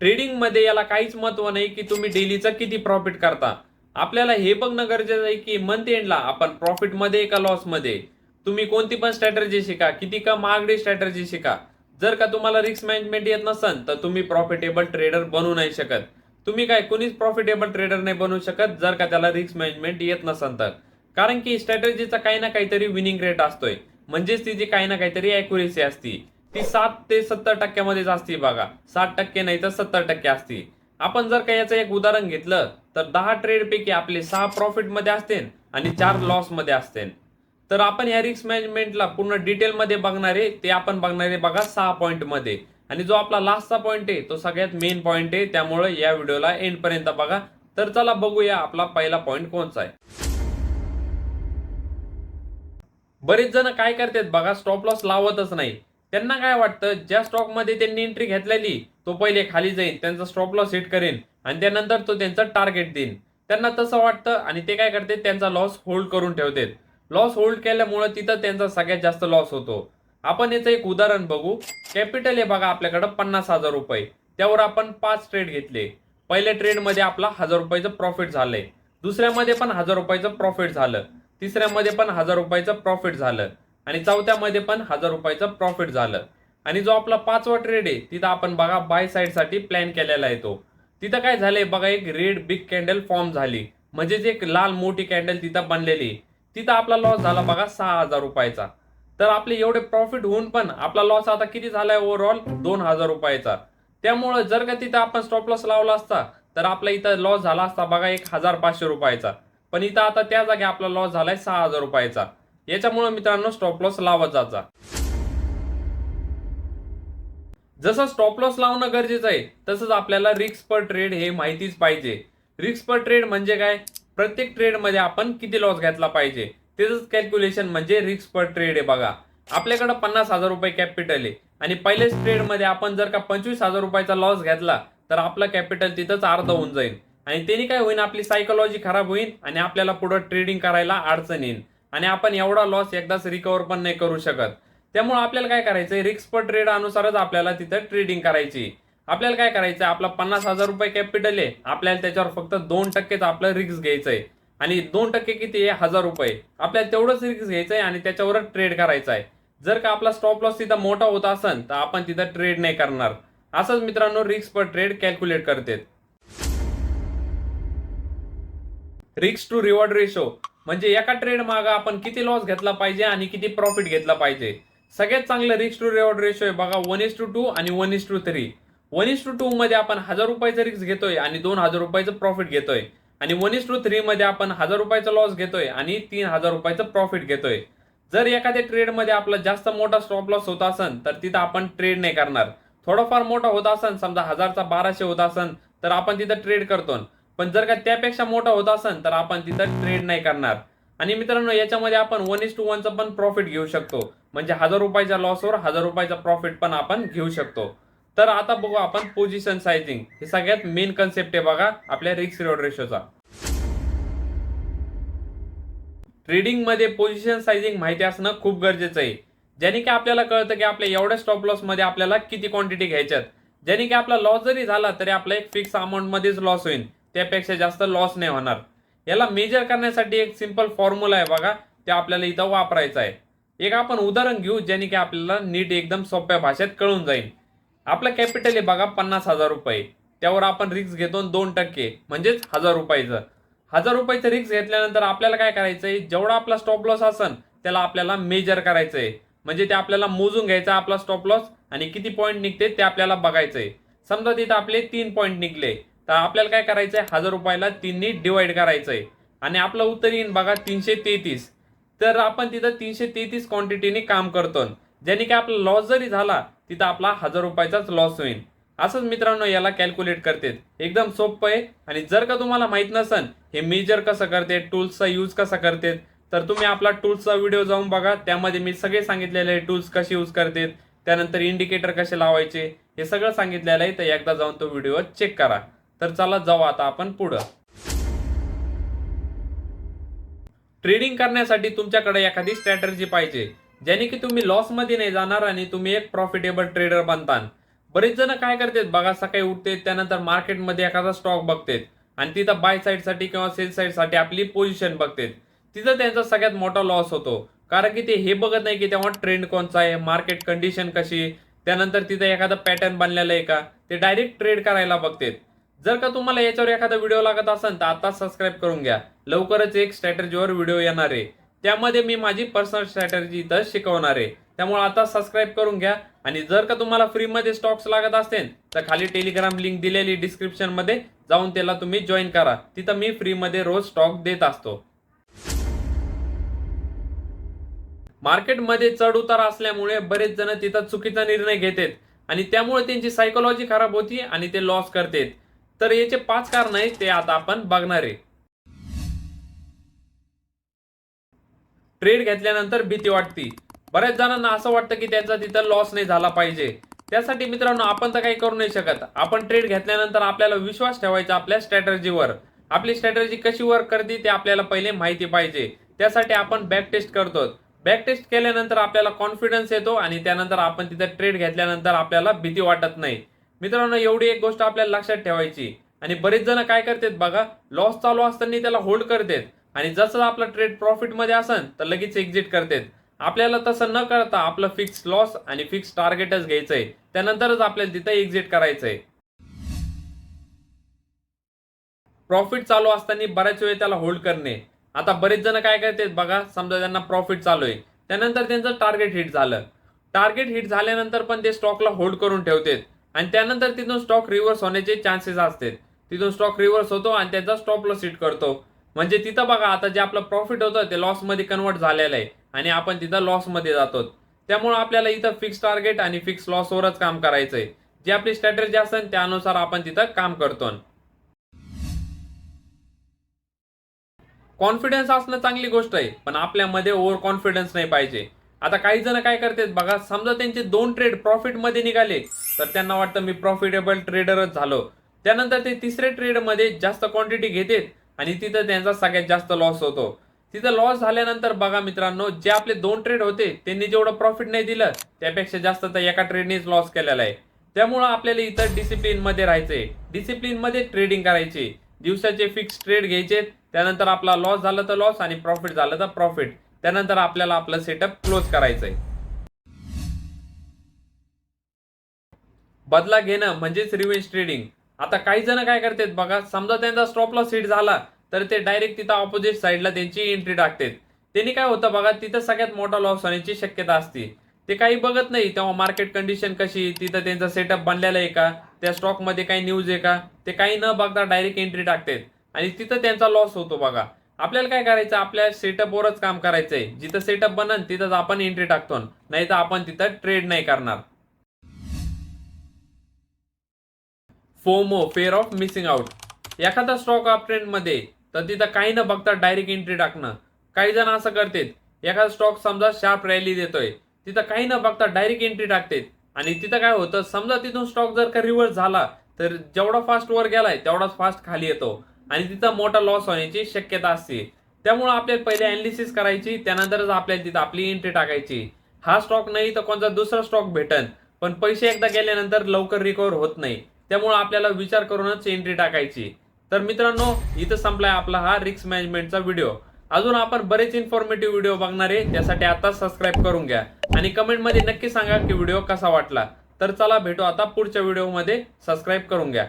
Trading मध्ये याला काहीच महत्व नाही की तुम्ही डेलीचा किती प्रॉफिट करता. आपल्याला हे बघणं गरजेचं आहे की मंथ एंडला आपण प्रॉफिट मध्ये का लॉस मध्ये. तुम्ही कोणती पण स्ट्रॅटेजी शिका, किती का महागडी स्ट्रॅटेजी शिका, जर का तुम्हाला रिस्क मॅनेजमेंट येत नसेल तर तुम्ही प्रॉफिटेबल ट्रेडर बनू नाही शकत. तुम्ही काय कोणीच प्रॉफिटेबल ट्रेडर नाही बनू शकत जर का त्याला रिस्क मॅनेजमेंट येत नसेल तर. कारण की स्ट्रॅटेजीचा काही ना काहीतरी विनिंग रेट असतोय, म्हणजेच तिची काही ना काहीतरी अॅक्युरेसी असती. ती 7 ते 70% असते बघा, 60% नाही तर 70% असते. आपण जर का याचं एक उदाहरण घेतलं तर 10 ट्रेड पैकी आपले 6 प्रॉफिट मध्ये असते आणि 4 लॉस मध्ये असते. तर आपण या रिस्क मॅनेजमेंटला पूर्ण डिटेल मध्ये बघणारे ते आपण बघणारे बघा 6 पॉईंट मध्ये. आणि जो आपला लास्टचा पॉईंट आहे तो सगळ्यात मेन पॉईंट आहे, त्यामुळे या व्हिडिओला एंड पर्यंत बघा. तर चला बघूया आपला पहिला पॉईंट कोणता आहे. बरेच जण काय करतात बघा, स्टॉप लॉस लावतच नाही. त्यांना काय वाटतं, ज्या स्टॉक मध्ये त्यांनी एंट्री घेतलेली तो पहिले खाली जाईल, त्यांचा स्टॉप लॉस हिट करेन आणि त्यानंतर तो त्यांचा टार्गेट देईन. त्यांना तसं वाटतं आणि ते काय करते, त्यांचा लॉस होल्ड करून ठेवतात. लॉस होल्ड केल्यामुळे तिथं त्यांचा सगळ्यात जास्त लॉस होतो. आपण याचं एक उदाहरण बघू. कॅपिटल आहे बघा आपल्याकडे 50,000 रुपये, त्यावर आपण 5 ट्रेड घेतले. पहिल्या ट्रेड मध्ये आपला 1,000 रुपयाचं प्रॉफिट झालंय, दुसऱ्यामध्ये पण 1,000 रुपयाचं प्रॉफिट झालं, तिसऱ्यामध्ये पण 1,000 रुपयाचं प्रॉफिट झालं आणि चौथ्यामध्ये पण 1,000 रुपयाचं प्रॉफिट झालं. आणि जो आपला 5वा ट्रेड आहे तिथं आपण बघा बाय साईड साठी प्लॅन केलेला आहे तो. तिथं काय झालंय बघा, एक रेड बिग कॅन्डल फॉर्म झाली, म्हणजेच एक लाल मोठी कॅन्डल तिथं बनलेली. तिथं आपला लॉस झाला बघा 6,000 रुपयाचा. तर आपले एवढे प्रॉफिट होऊन पण आपला लॉस आता किती झालाय ओव्हरऑल 2,000 रुपयाचा. त्यामुळे जर का तिथं आपण स्टॉप लॉस लावला असता तर आपला इथं लॉस झाला असता बघा 1,500 रुपयाचा. पण इथं आता त्या जागी आपला लॉस झालाय 6,000 रुपयाचा. याच्यामुळे मित्रांनो स्टॉप लॉस लावत जायचा. जसं स्टॉप लॉस लावणं गरजेचं आहे तसंच आपल्याला रिस्क पर ट्रेड हे माहितीच पाहिजे. रिस्क पर ट्रेड म्हणजे काय, प्रत्येक ट्रेड मध्ये आपण किती लॉस घेतला पाहिजे त्याच कॅल्क्युलेशन म्हणजे रिस्क पर ट्रेड आहे बघा. आपल्याकडे 50,000 रुपये कॅपिटल आहे आणि पहिल्याच ट्रेड मध्ये आपण जर का 25,000 रुपयाचा लॉस घेतला तर आपलं कॅपिटल तिथंच अर्ध होऊन जाईल. आणि त्यांनी काय होईल, आपली सायकोलॉजी खराब होईल आणि आपल्याला पुढे ट्रेडिंग करायला अडचण येईल आणि आपण एवढा लॉस एकदाच रिकव्हर पण नाही करू शकत. त्यामुळे आपल्याला काय करायचंय, रिस्क पर ट्रेड अनुसारच आपल्याला तिथं ट्रेडिंग करायची. आपल्याला काय करायचं, आपला 50,000 रुपये कॅपिटल आहे, आपल्याला त्याच्यावर फक्त 2%च आपलं रिस्क घ्यायचंय. आणि 2% किती आहे, 1,000 रुपये. आपल्याला तेवढंच रिस्क घ्यायचंय आणि त्याच्यावरच ट्रेड करायचा आहे. जर का आपला स्टॉप लॉस तिथं मोठा होत असेल तर आपण तिथं ट्रेड नाही करणार. असंच मित्रांनो रिस्क पर ट्रेड कॅल्क्युलेट करते. रिस्क टू रिवॉर्ड रेशो म्हणजे एका ट्रेड मागे आपण किती लॉस घेतला पाहिजे आणि किती प्रॉफिट घेतला पाहिजे. सगळ्यात चांगलं रिस्क टू रिवॉर्ड रेशो आहे बघा 1:2 आणि 1:3. 1:2 मध्ये आपण 1,000 रुपयाचं रिस्क घेतोय आणि 2,000 रुपयाचं प्रॉफिट घेतोय. आणि 1:3 मध्ये आपण 1,000 रुपयाचा लॉस घेतोय आणि 3,000 रुपयाचं प्रॉफिट घेतोय. जर एखाद्या ट्रेड मध्ये आपला जास्त मोठा स्टॉप लॉस होत असेल तर तिथं आपण ट्रेड नाही करणार. थोडाफार मोठा होत असेल, समजा 1,000चा 1,200 होत असेल तर आपण तिथं ट्रेड करतो. पण जर का त्यापेक्षा मोठा होत असेल तर आपण तिथं ट्रेड नाही करणार. आणि मित्रांनो याच्यामध्ये आपण 1:1चं पण प्रॉफिट घेऊ शकतो, म्हणजे 1,000 रुपयाच्या लॉसवर 1,000 रुपयाचा प्रॉफिट पण आपण घेऊ शकतो. तर आता बघू आपण पोझिशन सायझिंग, हे सगळ्यात मेन कन्सेप्ट आहे बघा आपल्या रिस्क रिवॉर्ड रेशोचा. ट्रेडिंग मध्ये पोझिशन सायझिंग माहिती असणं खूप गरजेचं आहे. ज्याने की आपल्याला कळतं की आपल्या एवढ्या स्टॉप लॉस मध्ये आपल्याला किती क्वांटिटी घ्यायच्यात. ज्याने की आपला लॉस जरी झाला तरी आपला एक फिक्स अमाऊंट मध्येच लॉस होईल, त्यापेक्षा जास्त लॉस नाही होणार. याला मेजर करण्यासाठी एक सिंपल फॉर्म्युला आहे बघा, ते आपल्याला इथं वापरायचा आहे. एक आपण उदाहरण घेऊ ज्याने की आपल्याला नीट एकदम सोप्या भाषेत कळून जाईल. आपलं कॅपिटल आहे बघा 50,000 रुपये, त्यावर आपण रिस्क घेतो 2% म्हणजेच 1,000 रुपयाचं. 1,000 रुपयाचं रिस्क घेतल्यानंतर आपल्याला काय करायचंय, जेवढा आपला स्टॉप लॉस असेल त्याला आपल्याला मेजर करायचंय. म्हणजे ते आपल्याला मोजून घ्यायचा आपला स्टॉप लॉस आणि किती पॉईंट निघते ते आपल्याला बघायचंय. समजा तिथं आपले 3 पॉईंट निघले तर आपल्याला काय करायचंय, 1,000 रुपयाला 3 ने डिवाइड करायचंय आणि आपलं उत्तर येईल बघा 333. तर आपण तिथं 333 क्वांटिटीने काम करतो, ज्याने की आपला लॉस जरी झाला तिथं आपला 1,000 रुपयाचाच लॉस होईल. असंच मित्रांनो याला कॅल्क्युलेट करते, एकदम सोपं आहे. आणि जर का तुम्हाला माहित नसेल हे मेजर कसं करते, टूल्सचा यूज कसा करते, तर तुम्ही आपला टूल्सचा व्हिडिओ जाऊन बघा, त्यामध्ये मी सगळे सांगितलेले टूल्स कसे यूज करते, त्यानंतर इंडिकेटर कसे लावायचे हे सगळं सांगितलेलं आहे. तर एकदा जाऊन तो व्हिडिओ चेक करा. तर चला जाऊ आता आपण पुढं. ट्रेडिंग करण्यासाठी तुमच्याकडे एखादी स्ट्रॅटेजी पाहिजे, ज्याने की तुम्ही लॉस मध्ये नाही जाणार आणि तुम्ही एक प्रॉफिटेबल ट्रेडर बनता. बरेच जण काय करतात बघा, सकाळी उठते त्यानंतर मार्केटमध्ये एखादा स्टॉक बघतात आणि तिथं बाय साईडसाठी किंवा सेल साईडसाठी आपली पोझिशन बघतात. तिथं त्यांचा सगळ्यात मोठा लॉस होतो. कारण की ते हे बघत नाही की तेव्हा ट्रेंड कोणचा आहे, मार्केट कंडिशन कशी, त्यानंतर तिथं एखादा पॅटर्न बनलेला आहे का, ते डायरेक्ट ट्रेड करायला बघतात. जर का तुम्हाला याच्यावर एखादा व्हिडिओ लागत असेल तर आता सबस्क्राईब करून घ्या. लवकरच एक स्ट्रॅटेजीवर व्हिडिओ येणार आहे. त्यामध्ये मी माझी पर्सनल स्ट्रॅटेजी इथं शिकवणार आहे. त्यामुळे आता सबस्क्राईब करून घ्या. आणि जर का तुम्हाला फ्रीमध्ये स्टॉक्स लागत असतील तर खाली टेलिग्राम लिंक दिलेली डिस्क्रिप्शन मध्ये जाऊन त्याला तुम्ही जॉईन करा. तिथं मी फ्रीमध्ये रोज स्टॉक देत असतो. मार्केटमध्ये चढ उतार असल्यामुळे बरेच जण तिथं चुकीचा निर्णय घेतात आणि त्यामुळे त्यांची सायकोलॉजी खराब होती आणि ते लॉस करतात. तर याचे 5 कारण आहेत, ते आता आपण बघणार आहे. ट्रेड घेतल्यानंतर भीती वाटते. बऱ्याच जणांना असं वाटतं की त्यांचा तिथं लॉस नाही झाला पाहिजे. त्यासाठी मित्रांनो आपण तर काही करू नाही शकत. आपण ट्रेड घेतल्यानंतर आपल्याला विश्वास ठेवायचा आपल्या स्ट्रॅटेजीवर. आपली स्ट्रॅटेजी कशी वर्क करते ते आपल्याला पहिले माहिती पाहिजे. त्यासाठी आपण बॅक टेस्ट करतो. बॅक टेस्ट केल्यानंतर आपल्याला कॉन्फिडन्स येतो आणि त्यानंतर आपण तिथं ट्रेड घेतल्यानंतर आपल्याला भीती वाटत नाही. मित्रांनो एवढी एक गोष्ट आपल्याला लक्षात ठेवायची. आणि बरेच जण काय करतात बघा, लॉस चालू असताना त्याला होल्ड करतात आणि जसं आपला ट्रेड प्रॉफिट मध्ये असेल तर लगेच एक्झिट करतात. आपल्याला तसं न करता आपलं फिक्स लॉस आणि फिक्स टार्गेटच घ्यायचंय, त्यानंतरच आपल्याला तिथं एक्झिट करायचंय. प्रॉफिट चालू असताना बऱ्याच वेळ त्याला होल्ड करणे. आता बरेच जण काय करतात बघा, समजा त्यांना प्रॉफिट चालू आहे, त्यानंतर त्यांचं टार्गेट हिट झालं. टार्गेट हिट झाल्यानंतर पण ते स्टॉकला होल्ड करून ठेवतात आणि त्यानंतर तिथून स्टॉक रिव्हर्स होण्याचे चान्सेस असतात. तिथून स्टॉक रिव्हर्स होतो आणि त्याचा स्टॉप लॉस हिट करतो. म्हणजे तिथं बघा, आता जे आपलं प्रॉफिट होतं ते लॉस मध्ये कन्वर्ट झालेलं आहे आणि आपण तिथं लॉस मध्ये जातो. त्यामुळे आपल्याला इथं फिक्स टार्गेट आणि फिक्स लॉस वरच काम करायचंय. जी आपली स्ट्रॅटेजी असेल त्यानुसार आपण तिथं काम करतो. कॉन्फिडन्स असणं चांगली गोष्ट आहे, पण आपल्यामध्ये ओव्हर कॉन्फिडन्स नाही पाहिजे. आता काही जण काय करतात बघा, समजा त्यांचे 2 ट्रेड प्रॉफिट मध्ये निघाले तर त्यांना वाटतं मी प्रॉफिटेबल ट्रेडरच झालो. त्यानंतर ते तिसरे ट्रेड मध्ये जास्त क्वांटिटी घेतात आणि तिथं त्यांचा सगळ्यात जास्त लॉस होतो. तिथं लॉस झाल्यानंतर बघा मित्रांनो, जे आपले 2 ट्रेड होते त्यांनी जेवढं प्रॉफिट नाही दिलं त्यापेक्षा जास्त तर एका ट्रेडनेच लॉस केलेला आहे. त्यामुळे आपल्याला इथं डिसिप्लिन मध्ये राहायचंय. डिसिप्लिन मध्ये ट्रेडिंग करायची. दिवसाचे फिक्स ट्रेड घ्यायचे, त्यानंतर आपला लॉस झाला तर लॉस आणि प्रॉफिट झालं तर प्रॉफिट. त्यानंतर आपल्याला आपलं सेटअप क्लोज करायचंय. बदला घेणं म्हणजेच रिव्हेंज ट्रेडिंग. आता काही जण काय करतात बघा, समजा त्यांचा स्टॉप लॉस हिट झाला तर ते डायरेक्ट तिथं ऑपोजिट साईडला त्यांची एंट्री टाकतात. त्यांनी काय होतं बघा, तिथं सगळ्यात मोठा लॉस होण्याची शक्यता असते. ते काही बघत नाही तेव्हा मार्केट कंडिशन कशी, तिथं त्यांचा सेटअप बनलेला आहे का, त्या स्टॉक मध्ये काही न्यूज आहे का, ते काही न बघता डायरेक्ट एंट्री टाकतात आणि तिथं त्यांचा लॉस होतो बघा. आपल्याला काय करायचं, आपल्या सेटअपवरच काम करायचंय. जिथं सेटअप बनन तिथंच आपण एंट्री टाकतो, नाही तर आपण तिथं ट्रेड नाही करणार. FOMO, fair of missing out. एखादा स्टॉक अप ट्रेंड मध्ये तर तिथं काही न बघता डायरेक्ट एंट्री टाकणं. काही जण असं करतात, एखादा स्टॉक समजा शार्प रॅली देतोय, तिथं काही न बघता डायरेक्ट एंट्री टाकतात आणि तिथं काय होतं, समजा तिथून स्टॉक जर का रिव्हर्स झाला तर जेवढा फास्ट वर गेलाय तेवढाच फास्ट खाली येतो आणि तिथं मोठा लॉस होण्याची शक्यता असते. त्यामुळे आपल्याला पहिले अनालिसिस करायची, त्यानंतरच आपल्याला तिथं आपली एंट्री टाकायची. हा स्टॉक नाही तर कोणता दुसरा स्टॉक भेटन, पण पैसे एकदा गेल्यानंतर लवकर रिकव्हर होत नाही. त्यामुळे आपल्याला विचार करूनच एंट्री टाकायची. तर मित्रांनो, इथं संपलाय आपला हा रिस्क मॅनेजमेंटचा व्हिडिओ. अजून आपण बरेच इन्फॉर्मेटिव्ह व्हिडिओ बघणार आहे, त्यासाठी आता सबस्क्राईब करून घ्या आणि कमेंटमध्ये नक्की सांगा की व्हिडिओ कसा वाटला. तर चला भेटू आता पुढच्या व्हिडिओमध्ये. सबस्क्राईब करून घ्या.